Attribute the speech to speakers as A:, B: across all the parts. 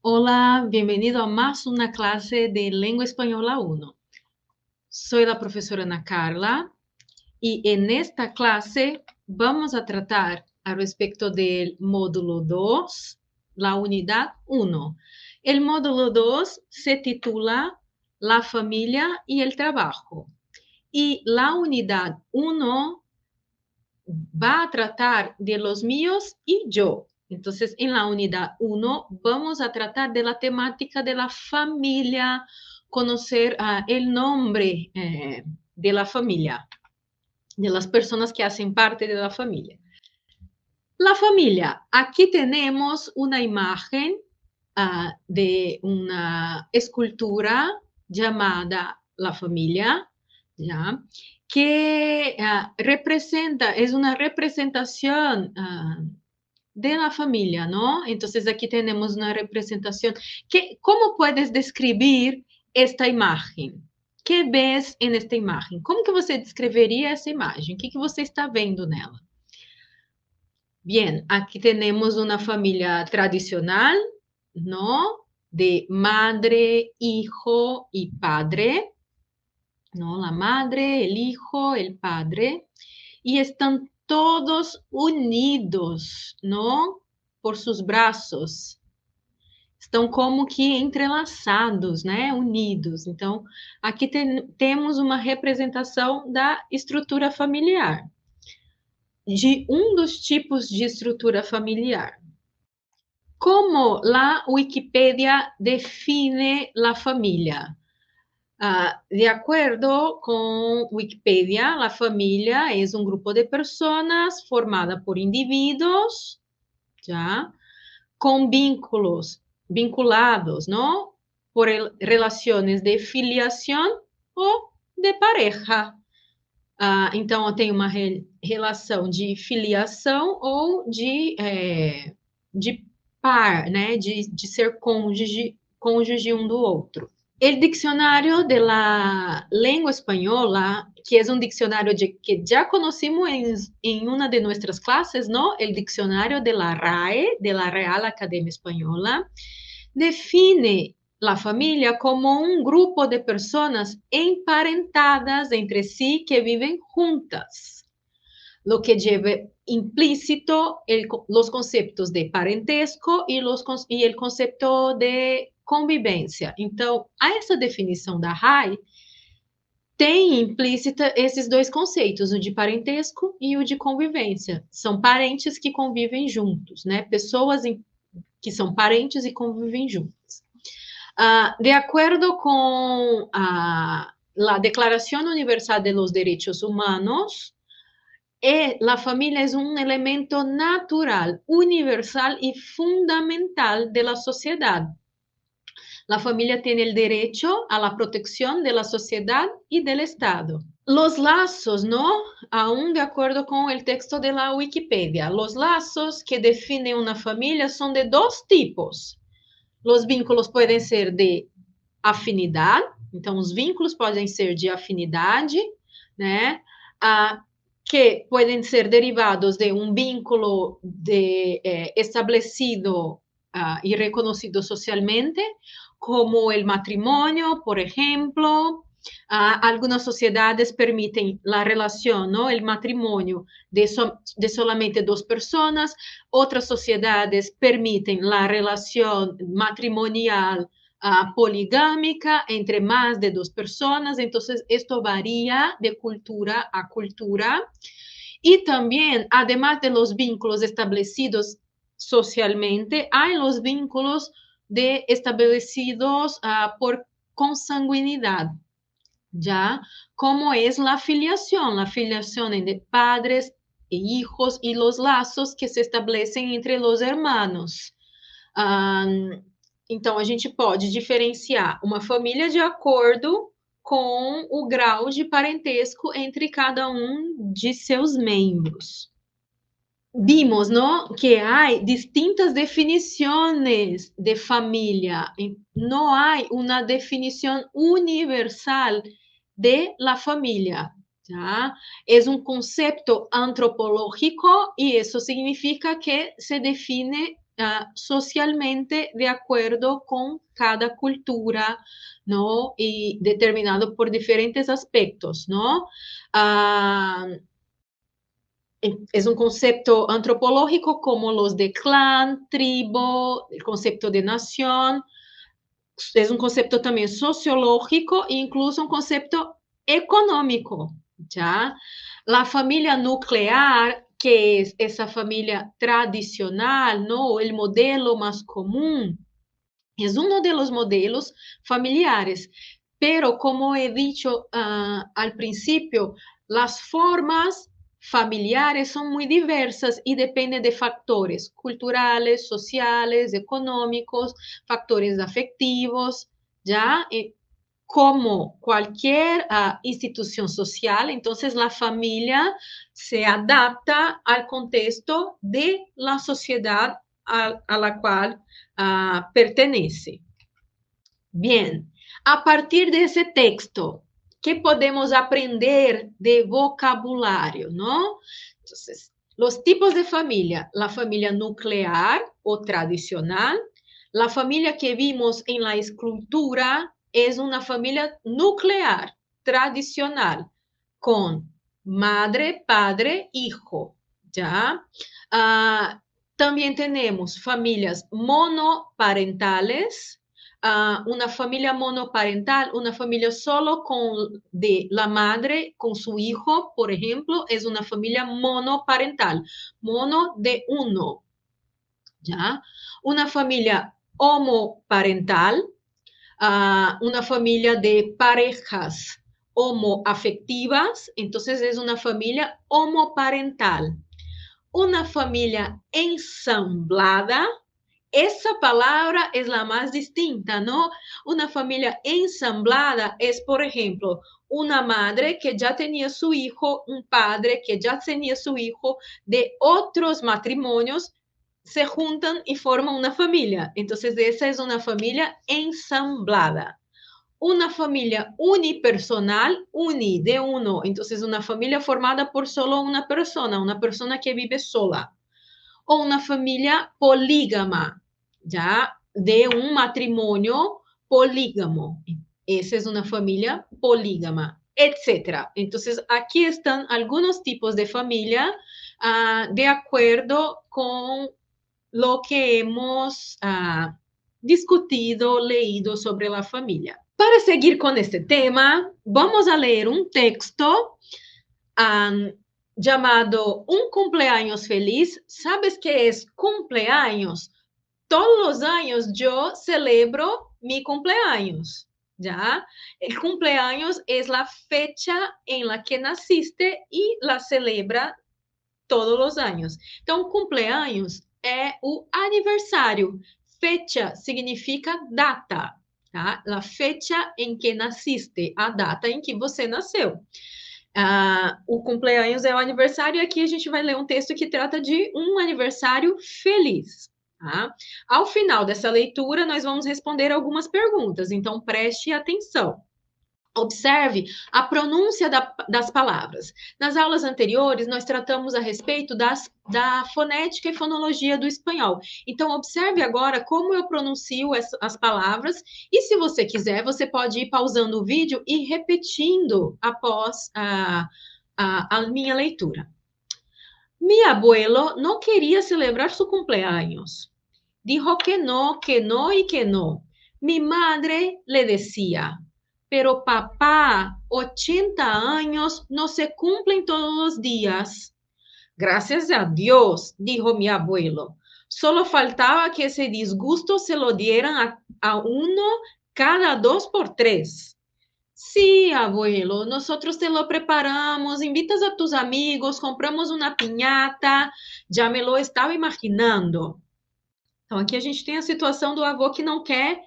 A: Hola, bienvenido a más una clase de Lengua Española 1. Soy la profesora Ana Carla y en esta clase vamos a tratar al respecto del módulo 2, la unidad 1. El módulo 2 se titula La familia y el trabajo y la unidad 1 va a tratar de los míos y yo. Entonces, en la unidad 1 vamos a tratar de la temática de la familia, conocer el nombre de la familia, de las personas que hacen parte de la familia. La familia, aquí tenemos una imagen de una escultura llamada La Familia, ¿ya? Que representa, es una representación de la familia, ¿no? Entonces aquí tenemos una representación. ¿Cómo puedes describir esta imagen? ¿Qué ves en esta imagen? Como que você descreveria essa imagem? O que você está vendo nela? Bien, aquí tenemos una familia tradicional, ¿no? De madre, hijo y padre, ¿no? La madre, el hijo, el padre, y están todos unidos, ¿no? Por sus brazos. Estão como que entrelaçados, né? Unidos. Então, aqui temos uma representação da estrutura familiar, de um dos tipos de estrutura familiar. ¿Cómo la Wikipedia define la familia? De acuerdo con Wikipedia, la familia es un grupo de personas formada por individuos, ¿ya? Con vínculos, vinculados, ¿no? Por relaciones de filiación ou de pareja. Então, eu tenho uma relação de filiação ou de par, né? De ser cônjuge um do outro. El diccionario de la lengua española, que es un diccionario que ya conocimos en una de nuestras clases, ¿no? El diccionario de la RAE, de la Real Academia Española, define la familia como un grupo de personas emparentadas entre sí que viven juntas, lo que lleva implícito los conceptos de parentesco y el concepto de convivência. Então, essa definição da RAI tem implícita esses dois conceitos, o de parentesco e o de convivência. São parentes que convivem juntos, né? Pessoas que são parentes e convivem juntas. De acordo com a Declaração Universal de los Derechos Humanos, la familia es un elemento natural, universal y fundamental de la sociedad. La familia tiene el derecho a la protección de la sociedad y del Estado. Los lazos, ¿no? Aún de acuerdo con el texto de la Wikipedia, los lazos que definen una familia son de dos tipos. Los vínculos pueden ser de afinidade, então os vínculos podem ser de afinidade, né? Que podem ser derivados de um vínculo estabelecido y reconocido socialmente, como el matrimonio, por ejemplo. Algunas sociedades permiten la relación, ¿no? El matrimonio de solamente dos personas. Otras sociedades permiten la relación matrimonial poligámica entre más de dos personas. Entonces, esto varía de cultura a cultura. Y también, además de los vínculos establecidos socialmente, hay los vínculos establecidos por consanguinidad, ¿ya? Como es la filiación entre padres e hijos y los lazos que se establecem entre los hermanos. Então, a gente pode diferenciar uma família de acordo com o grau de parentesco entre cada um de seus membros. Vimos, ¿no? Que hay distintas definiciones de familia. No hay una definición universal de la familia. ¿Ya? Es un concepto antropológico y eso significa que se define socialmente de acuerdo con cada cultura, ¿no? Y determinado por diferentes aspectos, ¿no? Es un concepto antropológico como los de clan, tribu, el concepto de nación. Es un concepto también sociológico e incluso un concepto económico, ¿ya? La familia nuclear, que es esa familia tradicional, ¿no? El modelo más común, es uno de los modelos familiares, pero como he dicho al principio, las formas familiares son muy diversas y dependen de factores culturales, sociales, económicos, factores afectivos, ¿ya? Como cualquier institución social, entonces la familia se adapta al contexto de la sociedad a la cual pertenece. Bien, a partir de ese texto, ¿qué podemos aprender de vocabulario, no? Entonces, los tipos de familia, la familia nuclear o tradicional, la familia que vimos en la escultura es una familia nuclear, tradicional, con madre, padre, hijo, ¿ya? También tenemos familias monoparentales, una familia monoparental, una familia solo con de la madre con su hijo, por ejemplo, es una familia monoparental, mono de uno, ¿ya? Una familia homoparental, una familia de parejas homoafectivas, entonces es una familia homoparental. Una familia ensamblada, esa palabra es la más distinta, ¿no? Una familia ensamblada es, por ejemplo, una madre que ya tenía su hijo, un padre que ya tenía su hijo de otros matrimonios, se juntan y forman una familia. Entonces, esa es una familia ensamblada. Una familia unipersonal, uni de uno, entonces una familia formada por solo una persona que vive sola, o una familia polígama, ya de un matrimonio polígamo. Esa es una familia polígama, etcétera. Entonces, aquí están algunos tipos de familia de acuerdo con lo que hemos discutido, leído sobre la familia. Para seguir con este tema, vamos a leer un texto llamado Un cumpleaños feliz. ¿Sabes qué es cumpleaños? Todos los años yo celebro mi cumpleaños, ¿ya? El cumpleaños es la fecha en la que naciste y la celebra todos os anos. Então, cumpleaños é o aniversário. Fecha significa data, tá? A fecha em que nasciste, a data em que você nasceu. O cumpleaños é o aniversário, e aqui a gente vai ler um texto que trata de um aniversário feliz. Tá? Ao final dessa leitura, nós vamos responder algumas perguntas, então preste atenção. Observe a pronúncia das palavras. Nas aulas anteriores, nós tratamos a respeito da fonética e fonologia do espanhol. Então, observe agora como eu pronuncio as palavras e, se você quiser, você pode ir pausando o vídeo e repetindo após a minha leitura. Mi abuelo no quería celebrar su cumpleaños. Dijo que no y que no. Mi madre le decía, pero papá, 80 años no se cumplen todos los días. Gracias a Dios, dijo mi abuelo. Solo faltaba que ese disgusto se lo dieran a uno cada 2 por 3. Sí, abuelo, nosotros te lo preparamos, invitas a tus amigos, compramos una piñata, já me lo estava imaginando. Então, aqui a gente tem a situação do avô que não quer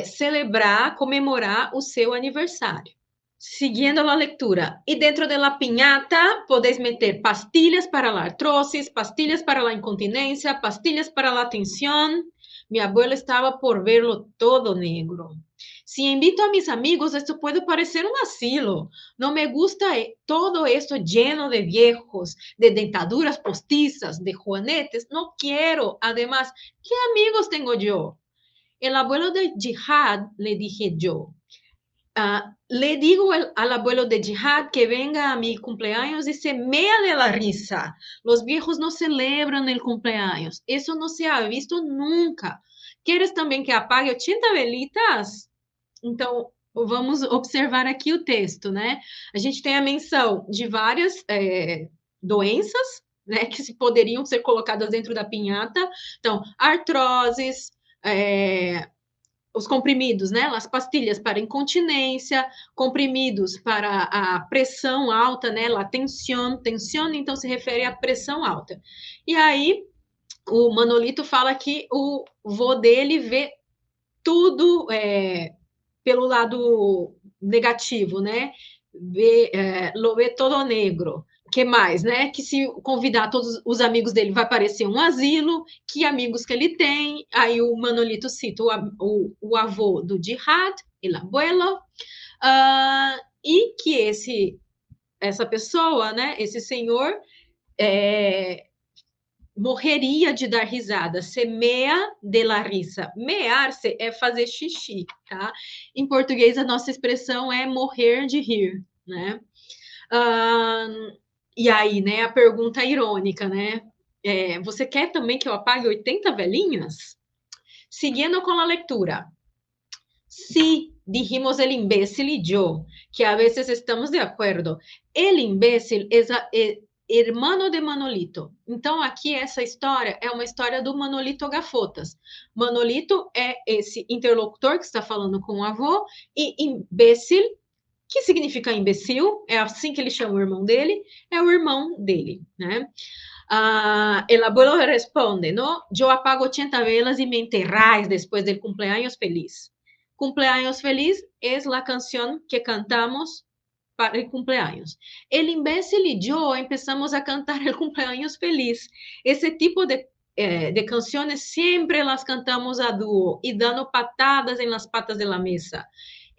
A: celebrar, comemorar o seu aniversário. Siguiendo la lectura. Y dentro de la piñata podéis meter pastillas para la artrosis, pastillas para la incontinencia, pastillas para la tensión. Mi abuelo estaba por verlo todo negro. Si invito a mis amigos, esto puede parecer un asilo. No me gusta todo esto lleno de viejos, de dentaduras postizas, de juanetes. No quiero. Además, ¿qué amigos tengo yo? El abuelo de Jihad, le dije yo. Le digo al abuelo de Jihad que venga a mi cumpleaños y se mea de la risa. Los viejos no celebran el cumpleaños. Eso no se ha visto nunca. ¿Quieres também que apague 80 velitas? Então, vamos observar aqui o texto, né? A gente tem a menção de várias doenças, né, que se poderiam ser colocadas dentro da pinhata. Então, artroses, os comprimidos, né? As pastilhas para incontinência, comprimidos para a pressão alta, né? La tensión, tensión, então se refere à pressão alta. E aí, o Manolito fala que o vô dele vê tudo pelo lado negativo, né? Lo vê todo negro. Que mais, né? Que se convidar todos os amigos dele vai parecer um asilo, que amigos que ele tem. Aí o Manolito cita o avô do Jihad, el abuelo, e que essa pessoa, né? Esse senhor morreria de dar risada. Se mea de la risa. Mear-se é fazer xixi, tá? Em português, a nossa expressão é morrer de rir, né? E aí, né, a pergunta irônica, né? Você quer também que eu apague 80 velhinhas? Seguindo com a leitura. Sí, dijimos el imbécil y yo, que a veces estamos de acuerdo. El imbécil es hermano de Manolito. Então, aqui, essa história é uma história do Manolito Gafotas. Manolito é esse interlocutor que está falando com o avô, e imbécil, que significa imbecil, é assim que ele chama o irmão dele, é o irmão dele, né? El abuelo responde, ¿no? Yo apago 80 velas y me enterráis después del cumpleaños feliz. Cumpleaños feliz es la canción que cantamos para el cumpleaños. El imbécil y yo empezamos a cantar el cumpleaños feliz. Ese tipo de canciones siempre las cantamos a dúo y dando patadas en las patas de la mesa.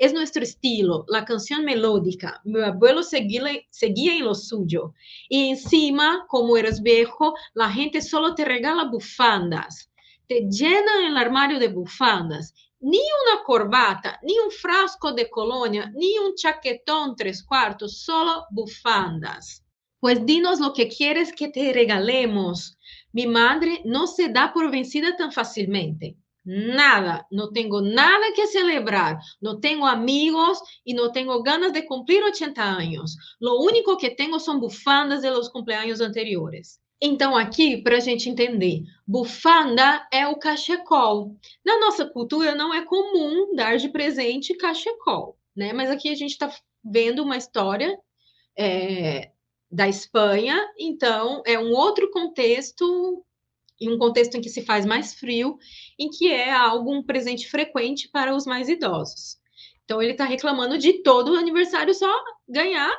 A: Es nuestro estilo, la canción melódica. Mi abuelo seguía en lo suyo. Y encima, como eres viejo, la gente solo te regala bufandas. Te llenan el armario de bufandas. Ni una corbata, ni un frasco de colonia, ni un chaquetón 3/4, solo bufandas. Pues dinos lo que quieres que te regalemos. Mi madre no se da por vencida tan fácilmente. Nada, no tengo nada que celebrar, no tengo amigos y no tengo ganas de cumplir 80 años. Lo único que tengo son bufandas de los cumpleaños anteriores. Então, aqui, para a gente entender, bufanda é o cachecol. Na nossa cultura, não é comum dar de presente cachecol, né? Mas aqui a gente está vendo uma história da Espanha, então é um outro contexto, em um contexto em que se faz mais frio, em que é um presente frequente para os mais idosos. Então, ele está reclamando de todo o aniversário só ganhar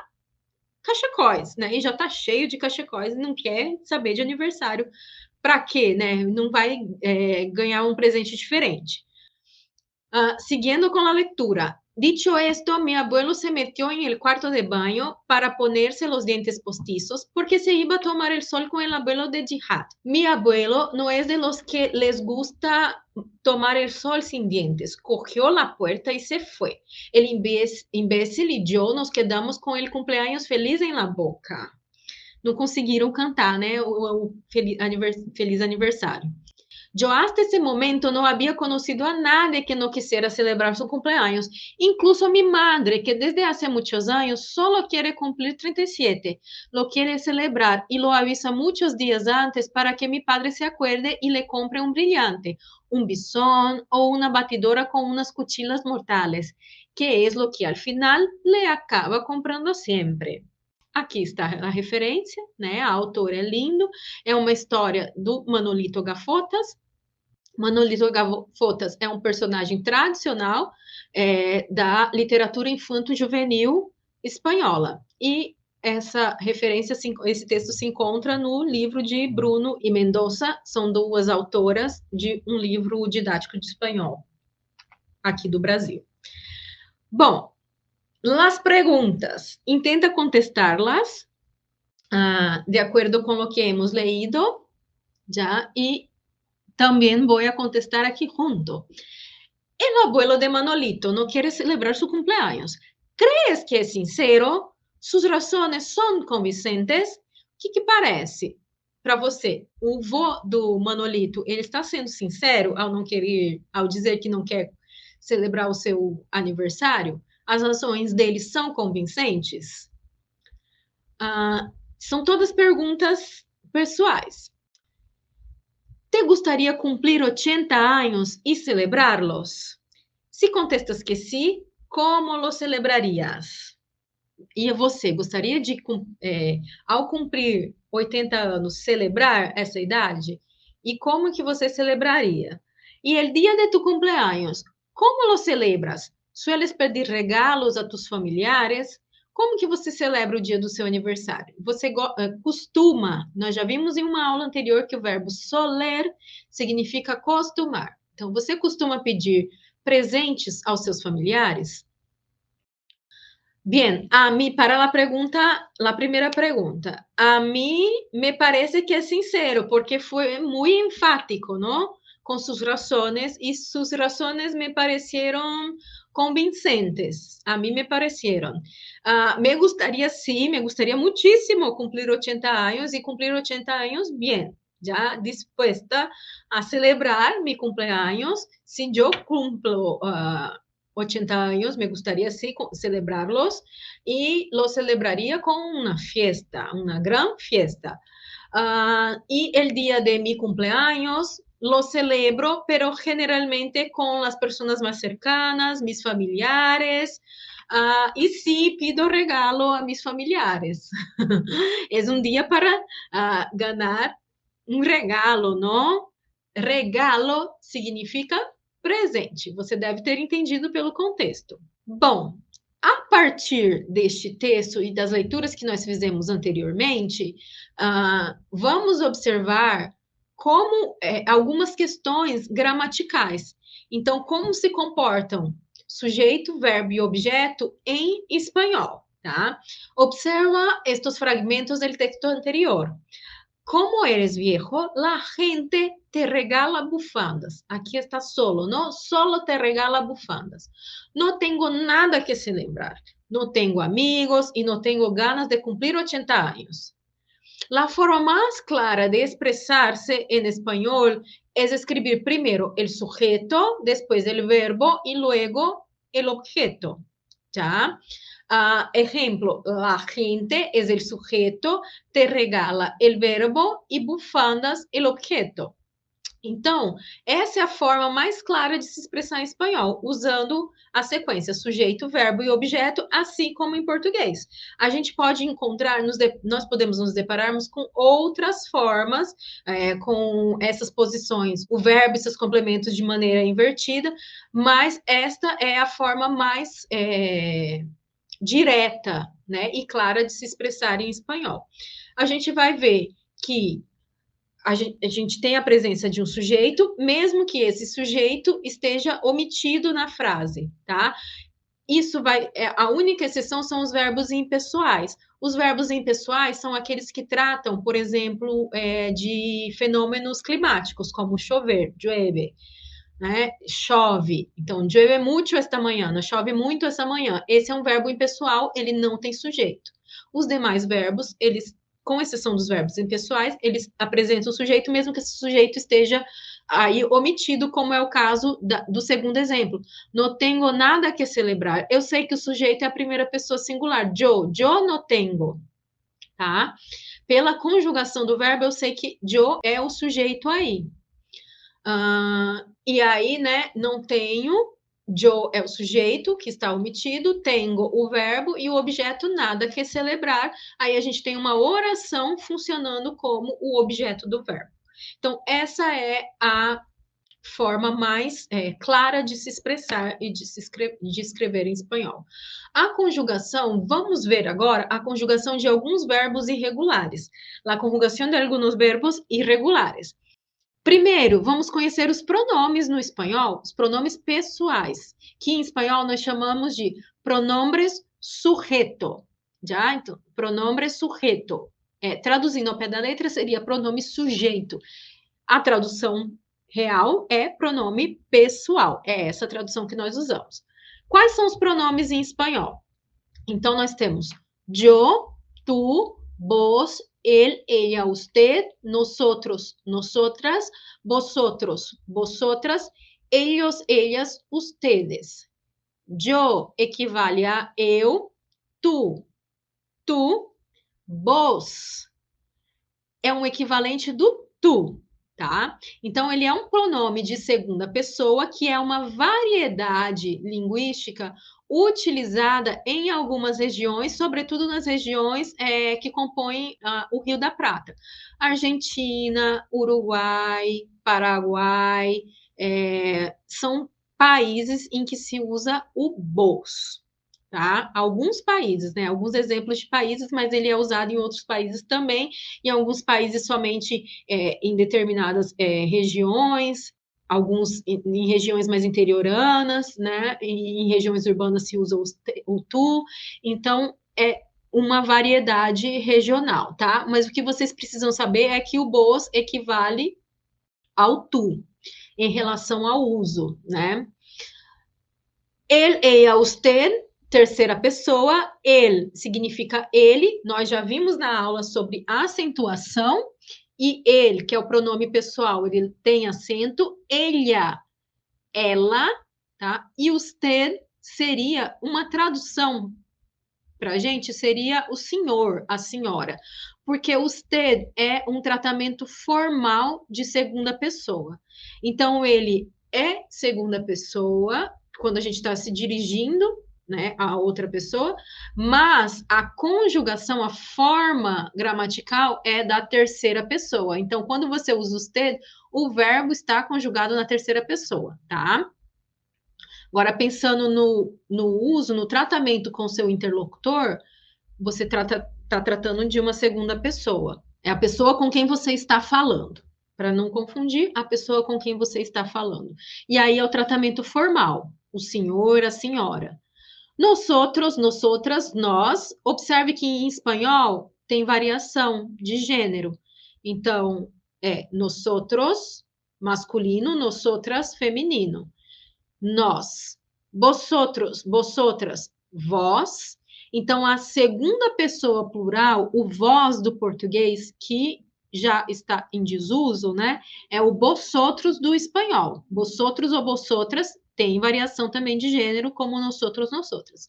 A: cachecóis, né? E já está cheio de cachecóis e não quer saber de aniversário. Para quê, né? Não vai ganhar um presente diferente. Siguiendo con la lectura. Dicho esto, mi abuelo se metió en el cuarto de baño para ponerse los dientes postizos porque se iba a tomar el sol con el abuelo de Jihad. Mi abuelo no es de los que les gusta tomar el sol sin dientes. Cogió la puerta y se fue. El imbécil y yo nos quedamos con el cumpleaños feliz en la boca. Não conseguiram cantar, né? O feliz aniversário. Yo hasta ese momento no había conocido a nadie que no quisiera celebrar su cumpleaños, incluso mi madre, que desde hace muchos años solo quiere cumplir 37, lo quiere celebrar y lo avisa muchos días antes para que mi padre se acuerde y le compre un brillante, un bisón o una batidora con unas cuchillas mortales, que es lo que al final le acaba comprando siempre. Aqui está a referência, né? A autora é lindo, é uma história do Manolito Gafotas. Manolito Gafotas é um personagem tradicional da literatura infanto-juvenil espanhola. E essa referência, esse texto se encontra no livro de Bruno e Mendonça, são duas autoras de um livro didático de espanhol, aqui do Brasil. Bom, as perguntas, intenta contestá-las de acordo com o que hemos leído, já, e também vou a contestar aqui junto. El abuelo de Manolito no quiere celebrar su cumpleaños. ¿Crees que es sincero? Sus razones son convincentes? O que parece para você? O vô do Manolito, ele está sendo sincero ao não querer, ao dizer que não quer celebrar o seu aniversário? As razões dele são convincentes? São todas perguntas pessoais. ¿Te gustaría cumplir 80 años y celebrarlos? Se contestas que sim, como lo celebrarias? E você gostaria de, ao cumprir 80 anos, celebrar essa idade? E como que você celebraria? E o dia de tu cumpleaños, como lo celebras? Sueles pedir regalos a tus familiares? Como que você celebra o dia do seu aniversário? Você costuma, nós já vimos em uma aula anterior que o verbo soler significa costumar. Então, você costuma pedir presentes aos seus familiares? Bien, a mí, para la primera pregunta, a mí me parece que es sincero porque fue muy enfático, ¿no? Con sus razones y sus razones me parecieron convincentes, a mí me parecieron. Me gustaría, sí, me gustaría muchísimo cumplir 80 años y cumplir 80 años bien, ya dispuesta a celebrar mi cumpleaños. Si yo cumplo 80 años, me gustaría sí celebrarlos y los celebraría con una fiesta, una gran fiesta. Y el día de mi cumpleaños lo celebro, pero generalmente con las personas más cercanas, mis familiares, y sí pido regalo a mis familiares. Es un día para ganar un regalo, ¿no? Regalo significa presente. Você deve ter entendido pelo contexto. Bom, a partir deste texto e das leituras que nós fizemos anteriormente, vamos observar como algumas questões gramaticais. Então, como se comportam sujeito, verbo e objeto em espanhol, tá? Observa estes fragmentos do texto anterior. Como eres viejo, la gente te regala bufandas. Aquí está solo, ¿no? Solo te regala bufandas. No tengo nada que celebrar. No tengo amigos y no tengo ganas de cumplir 80 años. La forma más clara de expresarse en español es escribir primero el sujeto, después el verbo y luego el objeto, ¿ya? Ejemplo, la gente es el sujeto, te regala el verbo e bufandas el objeto. Então, essa é a forma mais clara de se expressar em espanhol, usando a sequência sujeito, verbo e objeto, assim como em português. A gente pode encontrar, nós podemos nos depararmos com outras formas, com essas posições, o verbo e seus complementos de maneira invertida, mas esta é a forma mais direta, né, e clara de se expressar em espanhol. A gente vai ver que a gente tem a presença de um sujeito, mesmo que esse sujeito esteja omitido na frase, tá? Isso a única exceção são os verbos impessoais. Os verbos impessoais são aqueles que tratam, por exemplo, de fenômenos climáticos, como chover, llueve, né? Chove. Então, llueve mucho esta manhã, chove muito essa manhã. Esse é um verbo impessoal, ele não tem sujeito. Os demais verbos, eles, com exceção dos verbos impessoais, eles apresentam o sujeito, mesmo que esse sujeito esteja aí omitido, como é o caso do segundo exemplo. No tengo nada que celebrar. Eu sei que o sujeito é a primeira pessoa singular. Yo no tengo, tá? Pela conjugação do verbo, eu sei que yo é o sujeito aí. E aí, né, não tenho, yo é o sujeito que está omitido, tengo o verbo e o objeto nada que celebrar. Aí a gente tem uma oração funcionando como o objeto do verbo. Então, essa é a forma mais clara de se expressar e de escrever em espanhol. A conjugação, vamos ver agora a conjugação de alguns verbos irregulares. A conjugação de alguns verbos irregulares. Primeiro, vamos conhecer os pronomes no espanhol, os pronomes pessoais, que em espanhol nós chamamos de pronombres sujeto, já? Então, pronombre sujeto. Traduzindo ao pé da letra, seria pronome sujeito. A tradução real é pronome pessoal. É essa a tradução que nós usamos. Quais são os pronomes em espanhol? Então, nós temos yo, tú, vos, él, ella, usted, nosotros, nosotras, vosotros, vosotras, ellos, ellas, ustedes. Yo equivale a eu, tu, vos. É um equivalente do tu, tá? Então, ele é um pronome de segunda pessoa que é uma variedade linguística utilizada em algumas regiões, sobretudo nas regiões que compõem o Rio da Prata. Argentina, Uruguai, Paraguai, são países em que se usa o vos. Tá? Alguns países, né? Alguns exemplos de países, mas ele é usado em outros países também, em alguns países somente em determinadas regiões, alguns em regiões mais interioranas, né? E em regiões urbanas se usa o tu, então é uma variedade regional, tá? Mas o que vocês precisam saber é que o vos equivale ao tu em relação ao uso, né? Él, ella, usted, terceira pessoa, ele significa ele, nós já vimos na aula sobre acentuação, e ele, que é o pronome pessoal, ele tem acento, ela, tá? E usted seria uma tradução para a gente, seria o senhor, a senhora, porque usted é um tratamento formal de segunda pessoa. Então, ele é segunda pessoa, quando a gente está se dirigindo, né, a outra pessoa, mas a conjugação, a forma gramatical é da terceira pessoa. Então, quando você usa usted, o verbo está conjugado na terceira pessoa, tá? Agora, pensando no uso, no tratamento com seu interlocutor, você está tratando de uma segunda pessoa. É a pessoa com quem você está falando. Para não confundir, a pessoa com quem você está falando. E aí é o tratamento formal. O senhor, a senhora. Nosotros, nosotras, nós. Observe que em espanhol tem variação de gênero. Então, nosotros, masculino, nosotras, feminino. Nós. Vosotros, vosotras, vós. Então, a segunda pessoa plural, o vós do português, que já está em desuso, né? É o vosotros do espanhol. Vosotros ou vosotras tem variação também de gênero, como nosotros, nosotras.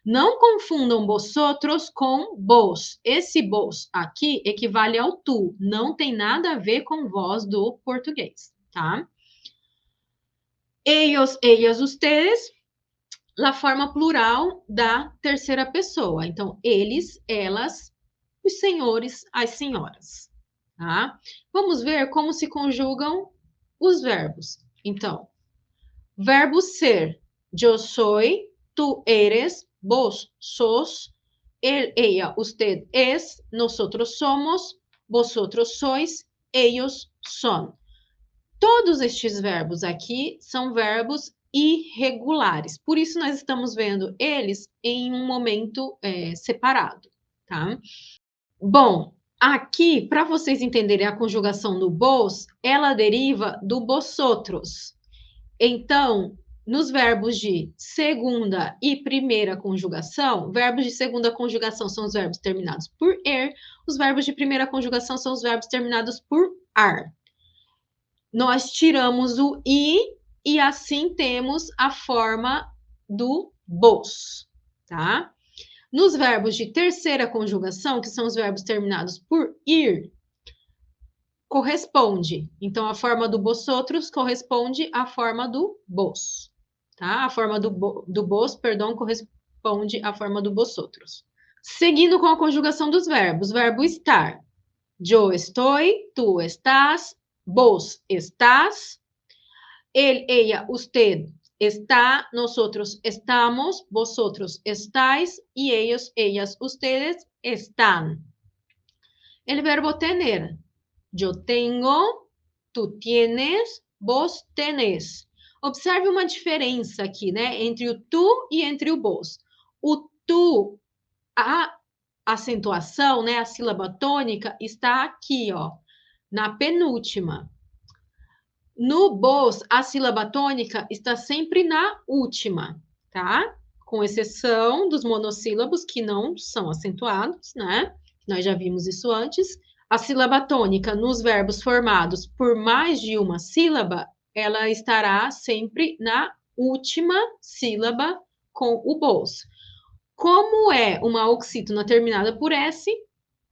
A: Não confundam vosotros com vos. Esse vos aqui equivale ao tu. Não tem nada a ver com vós do português, tá? Ellos, ellas, ustedes, a forma plural da terceira pessoa. Então, eles, elas, os senhores, as senhoras. Tá? Vamos ver como se conjugam os verbos. Então, verbo ser. Eu soy, tú eres, vos sos, él, ella, usted es, nosotros somos, vosotros sois, ellos son. Todos estes verbos aqui são verbos irregulares. Por isso, nós estamos vendo eles em um momento separado, tá? Bom, aqui, para vocês entenderem a conjugação do vos, ela deriva do vosotros. Então, nos verbos de segunda e primeira conjugação, verbos de segunda conjugação são os verbos terminados por er, os verbos de primeira conjugação são os verbos terminados por ar. Nós tiramos o i e assim temos a forma do vos, tá? Nos verbos de terceira conjugação, que são os verbos terminados por ir, corresponde. Então, a forma do vosotros corresponde à forma do vos, tá? A forma do vos, perdão, corresponde à forma do vosotros. Seguindo com a conjugação dos verbos, verbo estar. Yo estoy, tú estás, vos estás, él, ella, usted está, nosotros estamos, vosotros estáis y ellos, ellas, ustedes están. El verbo tener. Yo tengo, tu tienes, vos tenés. Observe uma diferença aqui, né? Entre o tu e entre o vos. O tu, a acentuação, né? A sílaba tônica está aqui, ó, na penúltima. No vos, a sílaba tônica está sempre na última, tá? Com exceção dos monossílabos que não são acentuados, né? Nós já vimos isso antes. A sílaba tônica nos verbos formados por mais de uma sílaba, ela estará sempre na última sílaba com o vos. Como é uma oxítona terminada por S,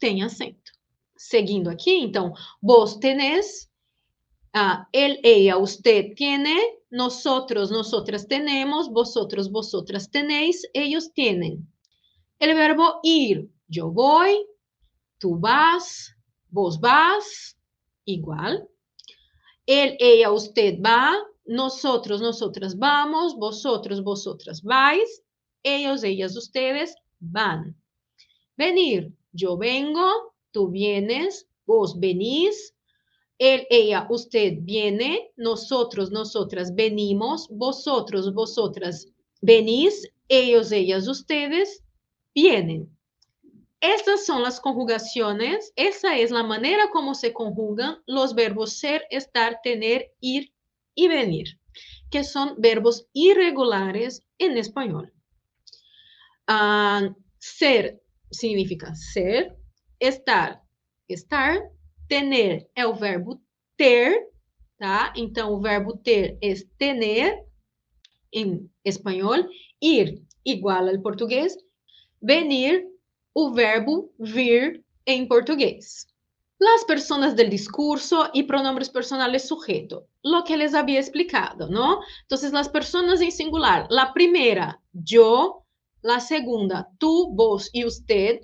A: tem acento. Seguindo aqui, então, vos tenés, él, ella, usted tiene, nosotros, nosotras tenemos, vosotros, vosotras tenéis, ellos tienen. El verbo ir, yo voy, tú vas, vos vas, igual. Él, ella, usted va, nosotros, nosotras vamos, vosotros, vosotras vais, ellos, ellas, ustedes van. Venir, yo vengo, tú vienes, vos venís, él, ella, usted viene, nosotros, nosotras venimos, vosotros, vosotras venís, ellos, ellas, ustedes vienen. Estas son las conjugaciones, esa es la manera como se conjugan los verbos ser, estar, tener, ir y venir, que son verbos irregulares en español. Ser significa ser, estar, tener é o verbo ter, tá? Então, o verbo ter é tener em espanhol, ir igual ao português, venir, o verbo vir em português. Las personas del discurso y pronombres personales sujeto, lo que les había explicado, ¿no? Entonces, las personas en singular, la primera, yo, la segunda, tú, vos y usted.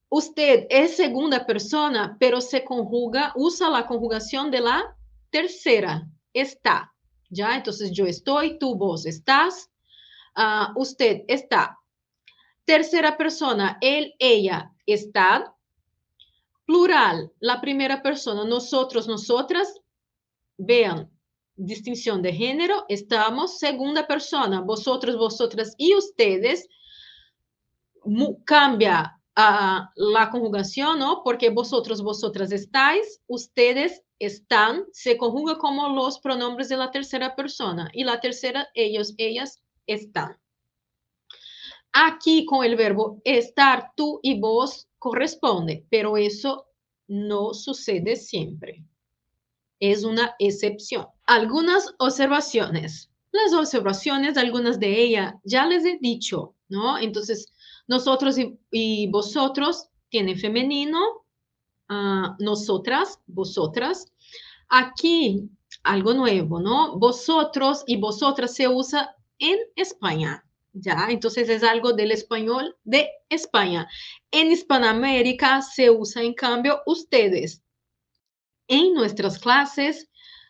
A: Usted es segunda persona, pero se conjuga, usa la conjugación de la tercera, está, ¿ya? Entonces, yo estoy, tú, vos estás, usted está. Tercera persona, él, ella, está. Plural, la primera persona, nosotros, nosotras. Vean, distinción de género, estamos. Segunda persona, vosotros, vosotras y ustedes. Cambia la conjugación, ¿no? Porque vosotros, vosotras estáis, ustedes están, se conjuga como los pronombres de la tercera persona. Y la tercera, ellos, ellas, están. Aquí con el verbo estar, tú y vos corresponde, pero eso no sucede siempre. Es una excepción. Algunas observaciones. Las observaciones, algunas de ellas, ya les he dicho, ¿no? Entonces, nosotros y vosotros tienen femenino, nosotras, vosotras. Aquí, algo nuevo, ¿no? Vosotros y vosotras se usa en España, ¿ya? Entonces, es algo del español de España. En Hispanoamérica se usa, en cambio, ustedes. En nuestras clases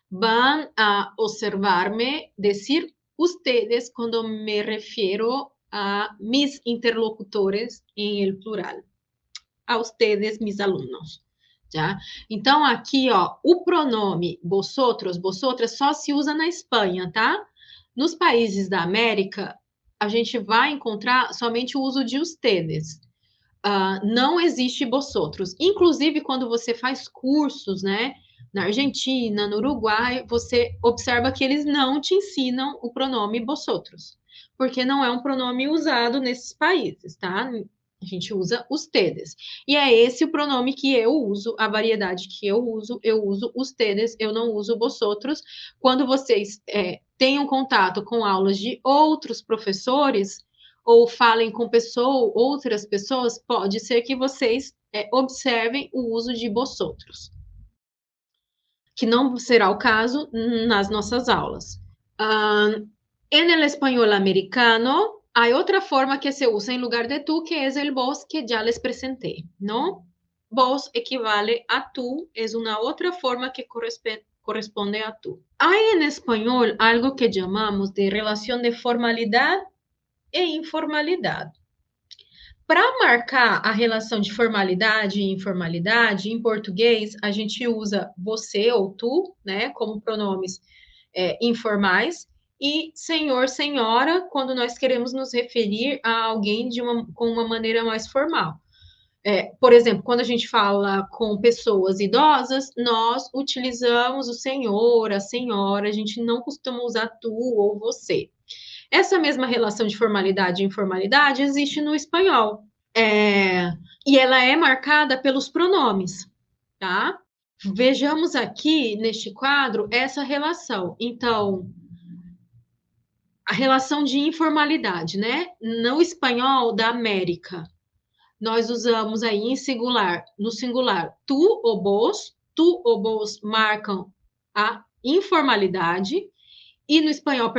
A: van a observarme decir ustedes cuando me refiero a mis interlocutores en el plural, a ustedes, mis alunos, já? Então, aqui, ó, o pronome vosotros, vosotras só se usa na Espanha, tá? Nos países da América, a gente vai encontrar somente o uso de ustedes. Não existe vosotros. Inclusive, quando você faz cursos, né? Na Argentina, no Uruguai, você observa que eles não te ensinam o pronome vosotros, porque não é um pronome usado nesses países, tá? A gente usa ustedes. E é esse o pronome que eu uso, a variedade que eu uso ustedes, eu não uso vosotros. Quando vocês tenham contato com aulas de outros professores, ou falem com outras pessoas, pode ser que vocês observem o uso de vosotros, que não será o caso nas nossas aulas. En el español americano, hay otra forma que se usa en lugar de tú, que es el vos que ya les presenté, ¿no? Vos equivale a tú, es una otra forma que corresponde a tú. Hay en español algo que llamamos de relación de formalidad e informalidad. Para marcar a relação de formalidade e informalidade, em português, a gente usa você ou tu, né, como pronomes informais, e senhor, senhora, quando nós queremos nos referir a alguém com uma maneira mais formal. Por exemplo, quando a gente fala com pessoas idosas, nós utilizamos o senhor, a senhora, a gente não costuma usar tu ou você. Essa mesma relação de formalidade e informalidade existe no espanhol. E ela é marcada pelos pronomes, tá? Vejamos aqui neste quadro essa relação. Então, a relação de informalidade, né? No espanhol da América, nós usamos aí em singular, no singular, tu ou vos marcam a informalidade, e no espanhol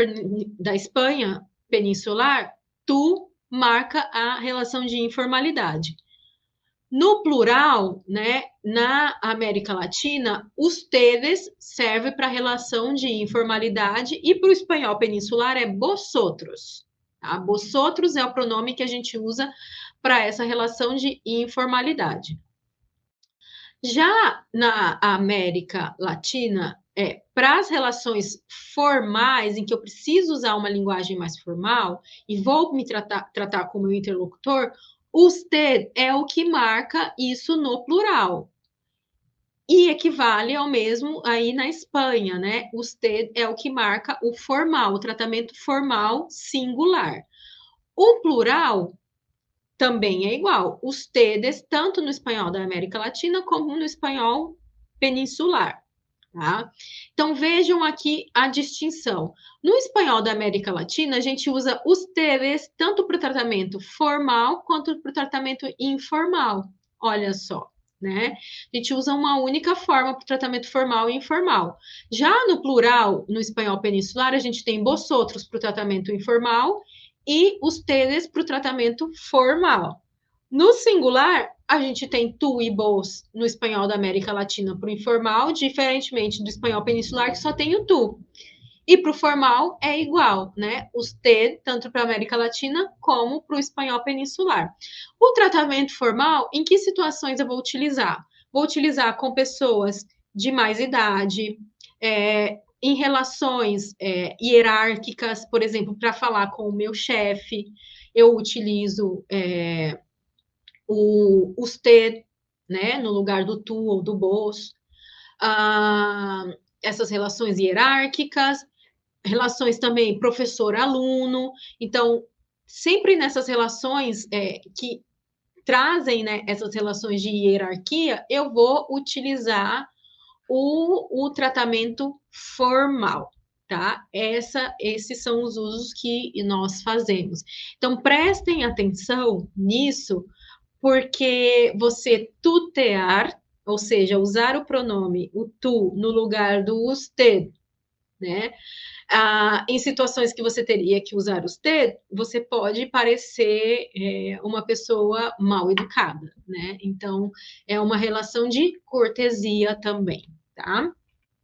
A: da Espanha peninsular, tu marca a relação de informalidade. No plural, né, na América Latina, os tedes serve para a relação de informalidade e para o espanhol peninsular é vosotros. Tá? Vosotros é o pronome que a gente usa para essa relação de informalidade. Já na América Latina, para as relações formais, em que eu preciso usar uma linguagem mais formal e vou me tratar como meu interlocutor, usted é o que marca isso no plural. E equivale ao mesmo aí na Espanha, né? Usted é o que marca o formal, o tratamento formal singular. O plural também é igual. Ustedes, tanto no espanhol da América Latina como no espanhol peninsular. Tá? Então vejam aqui a distinção. No espanhol da América Latina, a gente usa ustedes tanto para o tratamento formal quanto para o tratamento informal. Olha só, né? A gente usa uma única forma para o tratamento formal e informal. Já no plural, no espanhol peninsular, a gente tem vosotros para o tratamento informal e ustedes para o tratamento formal. No singular, a gente tem tu e vos no espanhol da América Latina para o informal, diferentemente do espanhol peninsular, que só tem o tu. E para o formal é igual, né? Os te, tanto para a América Latina como para o espanhol peninsular. O tratamento formal, em que situações eu vou utilizar? Vou utilizar com pessoas de mais idade, em relações hierárquicas, por exemplo, para falar com o meu chefe, eu utilizo o usted, né, no lugar do tu ou do vos. Essas relações hierárquicas, relações também professor-aluno. Então, sempre nessas relações que trazem, né, essas relações de hierarquia, eu vou utilizar o tratamento formal, tá? Esses são os usos que nós fazemos. Então, prestem atenção nisso, porque você tutear, ou seja, usar o pronome, o tu, no lugar do usted, né? Em situações que você teria que usar usted, você pode parecer uma pessoa mal educada, né? Então, é uma relação de cortesia também, tá?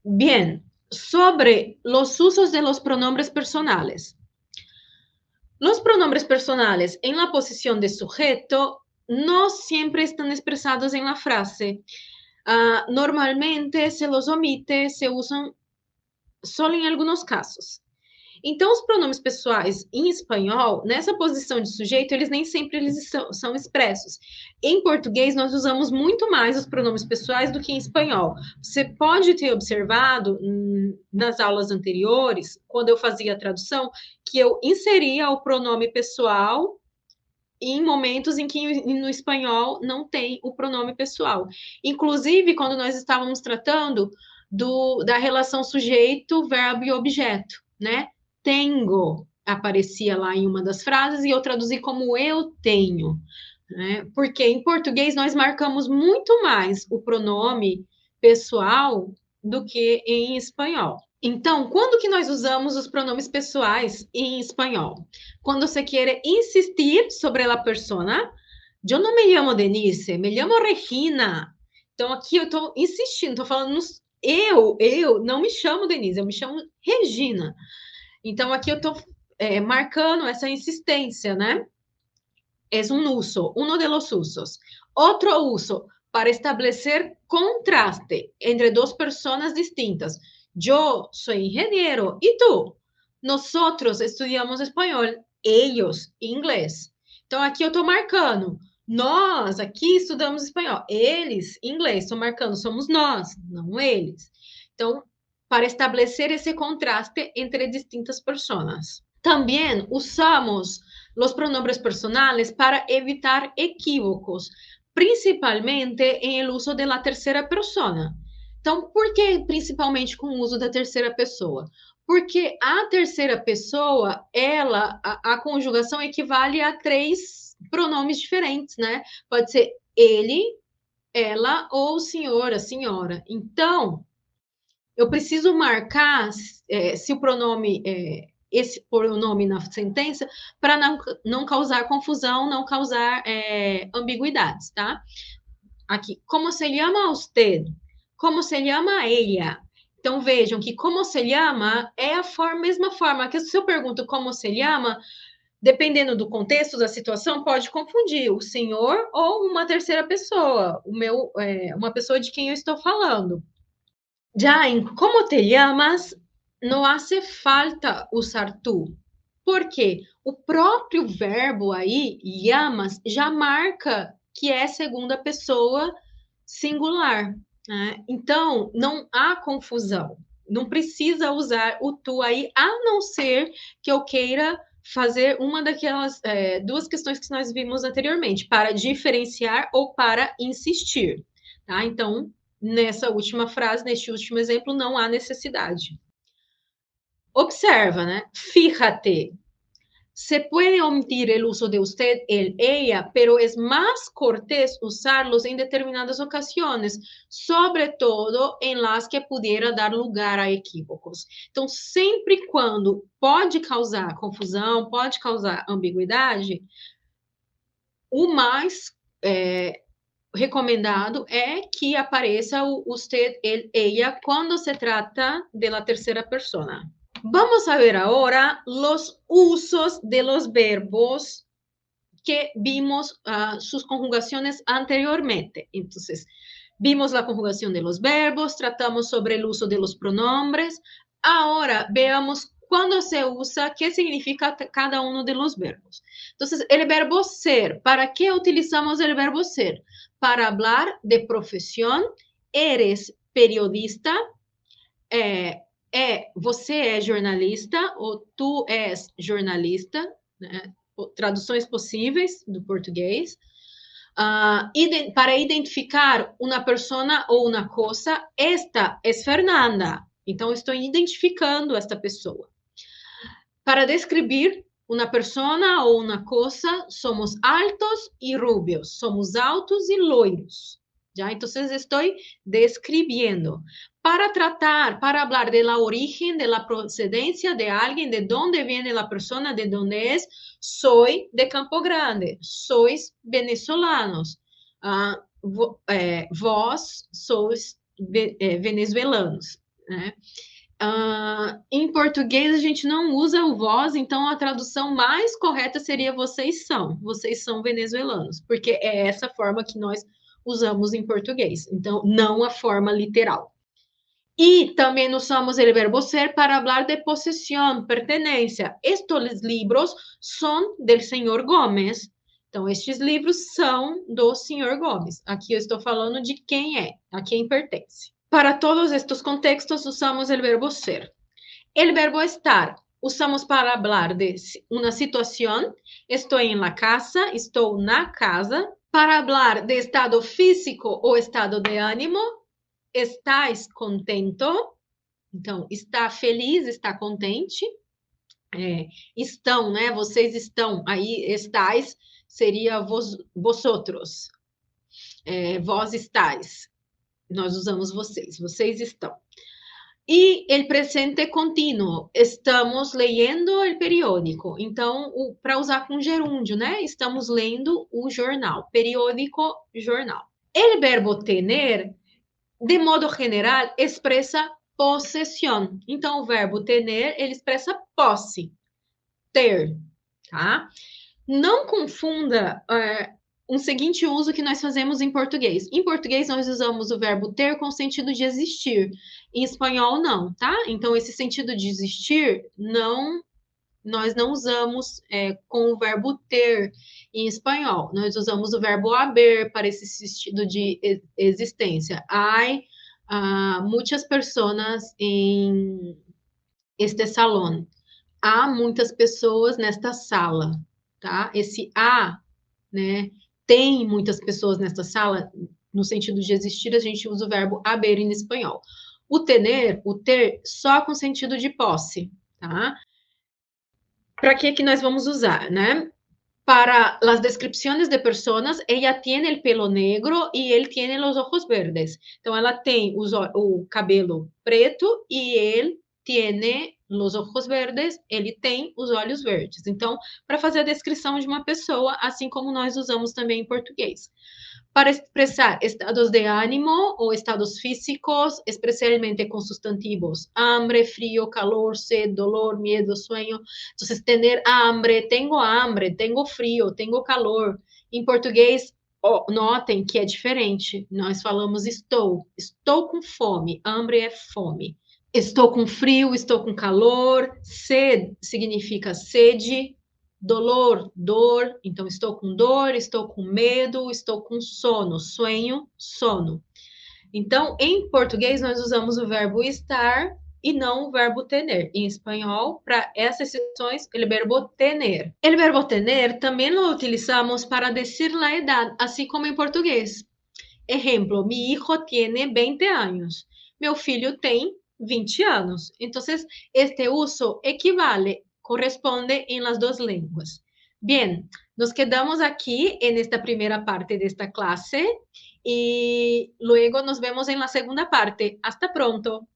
A: Bien, sobre los usos de los pronombres personales. Los pronombres personales en la posición de sujeto no siempre están expresados en la frase. Normalmente se los omite, se usan solo em alguns casos. Então, os pronomes pessoais em espanhol, nessa posição de sujeito, eles nem sempre são expressos. Em português, nós usamos muito mais os pronomes pessoais do que em espanhol. Você pode ter observado nas aulas anteriores, quando eu fazia a tradução, que eu inseria o pronome pessoal em momentos em que no espanhol não tem o pronome pessoal. Inclusive, quando nós estávamos tratando da relação sujeito, verbo e objeto, né? Tengo aparecia lá em uma das frases e eu traduzi como eu tenho, né? Porque em português nós marcamos muito mais o pronome pessoal do que em espanhol. Então, quando que nós usamos os pronomes pessoais em espanhol? Quando se quer insistir sobre a persona, eu não me chamo Denise, me chamo Regina. Então, aqui eu estou insistindo, estou falando eu não me chamo Denise, eu me chamo Regina. Então, aqui eu estou marcando essa insistência, né? es un uso, uno de los usos. Otro uso, para establecer contraste entre dos personas distintas. Yo soy ingeniero y tú. Nosotros estudiamos espanhol, eles inglês. Então, aqui eu estou marcando. Nós aqui estudamos espanhol. Eles, inglês. Estou marcando, somos nós, não eles. Então, para establecer esse contraste entre distintas pessoas. Também usamos os pronombres personales para evitar equívocos, principalmente em el uso de la terceira persona. Então, por que principalmente com o uso da terceira pessoa? Porque a terceira pessoa, a conjugação equivale a 3 pronomes diferentes, né? Pode ser ele, ela ou o senhor, a senhora. Então, eu preciso marcar se o pronome esse pronome na sentença para não causar confusão, não causar ambiguidades, tá? Aqui, como se llama usted? Como se llama ella? Então, vejam que como se llama é a mesma forma que se eu pergunto como se llama, dependendo do contexto, da situação, pode confundir o senhor ou uma terceira pessoa, uma pessoa de quem eu estou falando. Já em como te llamas, não hace falta usar tu. Por quê? O próprio verbo aí, llamas, já marca que é segunda pessoa singular. Né? Então, não há confusão. Não precisa usar o tu aí, a não ser que eu queira fazer uma daquelas 2 questões que nós vimos anteriormente, para diferenciar ou para insistir. Tá? Então, nessa última frase, neste último exemplo, não há necessidade. Observa, né? Fíjate. Se puede omitir el uso de usted, él, ella, pero es más cortés usarlos en determinadas ocasiones, sobre todo en las que pudiera dar lugar a equívocos. Então, sempre quando pode causar confusão, pode causar ambiguidade, o mais recomendado é que apareça o usted, él, ella, quando se trata de la tercera persona. Vamos a ver ahora los usos de los verbos que vimos sus conjugaciones anteriormente. Entonces, vimos la conjugación de los verbos, tratamos sobre el uso de los pronombres. Ahora veamos cuándo se usa, qué significa cada uno de los verbos. Entonces, el verbo ser, ¿para qué utilizamos el verbo ser? Para hablar de profesión, eres periodista, você é jornalista ou tu és jornalista, né? Traduções possíveis do português. Para identificar uma pessoa ou uma coisa, esta é Fernanda. Então, estou identificando esta pessoa. Para descrever uma pessoa ou uma coisa, somos altos e rubios. Somos altos e loiros. ¿Ya? Entonces, estoy describiendo. Para tratar, para hablar de la origen, de la procedencia de alguien, de dónde viene la persona, de dónde es, soy de Campo Grande, sois venezolanos, vós sois venezuelanos, né? Em português, a gente não usa o vós, então a tradução mais correta seria vocês são venezuelanos, porque é essa forma que nós usamos em português, então não a forma literal. E também usamos o verbo ser para falar de possessão, pertenência. Estes livros são do Senhor Gomes. Então, estes livros são do Senhor Gomes. Aqui eu estou falando de quem é, a quem pertence. Para todos estes contextos, usamos o verbo ser. O verbo estar, usamos para falar de uma situação. Estou em la casa, estou na casa. Para falar de estado físico ou estado de ânimo, estás contento? Então, está feliz, está contente. Estão, né? Vocês estão. Aí, estáis seria vosotros. Vós estáis. Nós usamos vocês. Vocês estão. E o presente contínuo. Estamos lendo o periódico. Então, para usar com gerúndio, né? Estamos lendo o jornal. Periódico, jornal. O verbo tener, de modo general, expressa possessão. Então, o verbo tener, ele expressa posse, ter, tá? Não confunda um seguinte uso que nós fazemos em português. Em português, nós usamos o verbo ter com o sentido de existir. Em espanhol, não, tá? Então, esse sentido de existir, não, nós não usamos com o verbo ter em espanhol. Nós usamos o verbo haber para esse sentido de existência. Hay muitas pessoas em este salão. Há muitas pessoas nesta sala, tá? Esse há, né? Tem muitas pessoas nesta sala, no sentido de existir, a gente usa o verbo haber em espanhol. O tener, o ter, só com sentido de posse, tá? Para que nós vamos usar, né? Para las descripciones de personas, ella tiene el pelo negro y él tiene los ojos verdes. Então, ela tem o cabelo preto e ele tiene los ojos verdes, ele tem os olhos verdes. Então, para fazer a descrição de uma pessoa, assim como nós usamos também em português. Para expresar estados de ánimo o estados físicos, especialmente con sustantivos, hambre, frío, calor, sed, dolor, miedo, sueño. Entonces, tener hambre, tengo frío, tengo calor. Em português, notem que é diferente. Nós falamos estou com fome, hambre é fome. Estou com frio, estou com calor. Sed significa sede. Dolor, dor. Então, estou com dor, estou com medo, estou com sono. Sonho, sono. Então, em português, nós usamos o verbo estar e não o verbo tener. Em espanhol, para essas situações, o verbo tener. O verbo tener também lo utilizamos para dizer a edade, assim como em português. Exemplo, mi hijo tiene 20 anos. Meu filho tem 20 anos. Então, este uso equivale, corresponde em las dos lenguas. Bien, nos quedamos aqui en esta primera parte de esta clase y luego nos vemos en la segunda parte. Hasta pronto.